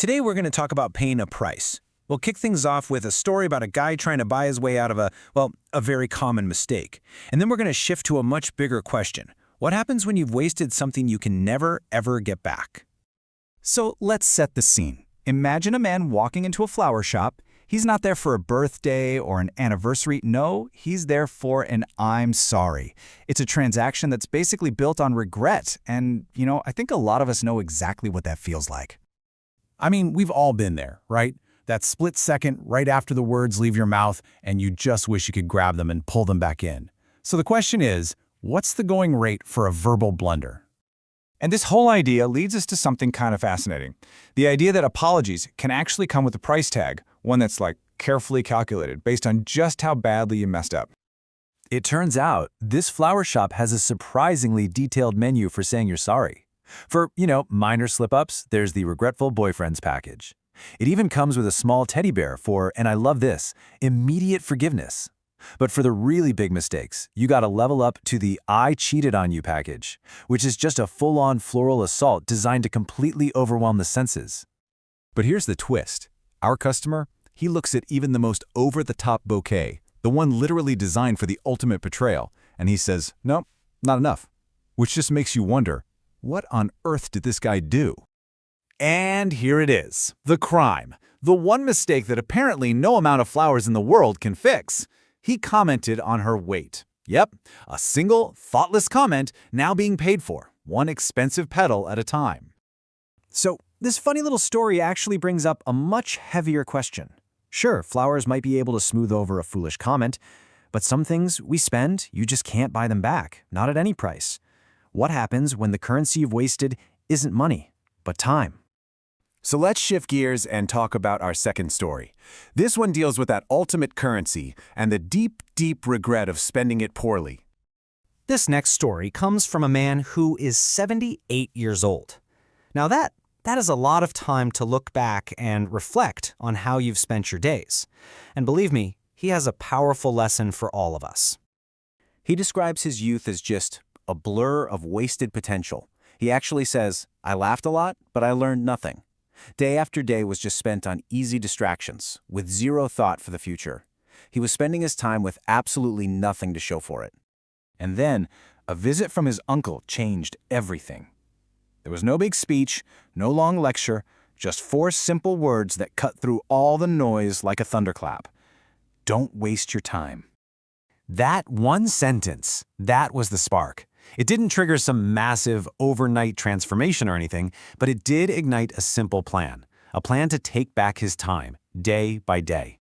Today we're going to talk about paying a price. We'll kick things off with a story about a guy trying to buy his way out of a very common mistake. And then we're going to shift to a much bigger question. What happens when you've wasted something you can never, ever get back? So let's set the scene. Imagine a man walking into a flower shop. He's not there for a birthday or an anniversary. No, he's there for an I'm sorry. It's a transaction that's basically built on regret. And, I think a lot of us know exactly what that feels like. I mean, we've all been there, right? That split second right after the words leave your mouth and you just wish you could grab them and pull them back in. So the question is, what's the going rate for a verbal blunder? And this whole idea leads us to something kind of fascinating. The idea that apologies can actually come with a price tag, one that's carefully calculated based on just how badly you messed up. It turns out this flower shop has a surprisingly detailed menu for saying you're sorry. For, minor slip-ups, there's the Regretful Boyfriends package. It even comes with a small teddy bear for, and I love this, immediate forgiveness. But for the really big mistakes, you gotta level up to the I cheated on you package, which is just a full-on floral assault designed to completely overwhelm the senses. But here's the twist. Our customer, he looks at even the most over-the-top bouquet, the one literally designed for the ultimate betrayal, and he says, nope, not enough. Which just makes you wonder, what on earth did this guy do? And here it is, the crime, the one mistake that apparently no amount of flowers in the world can fix. He commented on her weight. Yep, a single, thoughtless comment now being paid for, one expensive petal at a time. So, this funny little story actually brings up a much heavier question. Sure, flowers might be able to smooth over a foolish comment, but some things we spend, you just can't buy them back, not at any price. What happens when the currency you've wasted isn't money, but time? So let's shift gears and talk about our second story. This one deals with that ultimate currency and the deep, deep regret of spending it poorly. This next story comes from a man who is 78 years old. Now that is a lot of time to look back and reflect on how you've spent your days. And believe me, he has a powerful lesson for all of us. He describes his youth as just a blur of wasted potential. He actually says, I laughed a lot, but I learned nothing. Day after day was just spent on easy distractions, with zero thought for the future. He was spending his time with absolutely nothing to show for it. And then, a visit from his uncle changed everything. There was no big speech, no long lecture, just 4 simple words that cut through all the noise like a thunderclap. Don't waste your time. That one sentence, that was the spark. It didn't trigger some massive overnight transformation or anything, but it did ignite a simple plan. A plan to take back his time, day by day.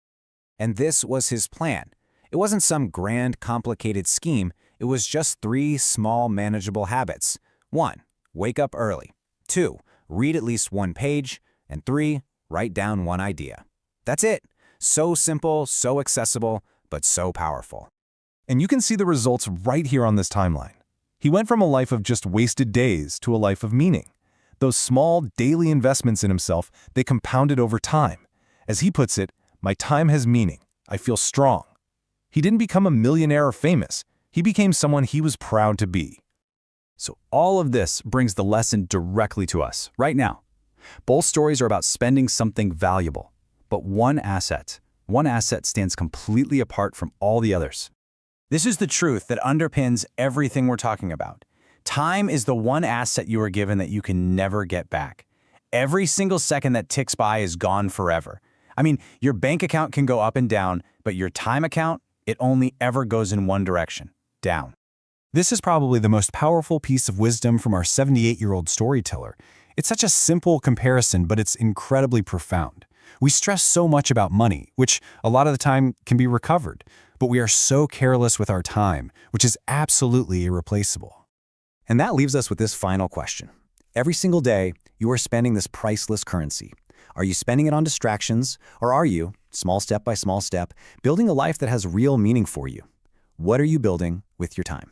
And this was his plan. It wasn't some grand, complicated scheme. It was just 3 small, manageable habits. 1, wake up early. 2, read at least 1 page. And 3, write down 1 idea. That's it. So simple, so accessible, but so powerful. And you can see the results right here on this timeline. He went from a life of just wasted days to a life of meaning. Those small, daily investments in himself, they compounded over time. As he puts it, my time has meaning. I feel strong. He didn't become a millionaire or famous. He became someone he was proud to be. So all of this brings the lesson directly to us, right now. Both stories are about spending something valuable, but one asset stands completely apart from all the others. This is the truth that underpins everything we're talking about. Time is the one asset you are given that you can never get back. Every single second that ticks by is gone forever. I mean, your bank account can go up and down, but your time account, it only ever goes in one direction, down. This is probably the most powerful piece of wisdom from our 78-year-old storyteller. It's such a simple comparison, but it's incredibly profound. We stress so much about money, which a lot of the time can be recovered, but we are so careless with our time, which is absolutely irreplaceable. And that leaves us with this final question. Every single day, you are spending this priceless currency. Are you spending it on distractions, or are you, small step by small step, building a life that has real meaning for you? What are you building with your time?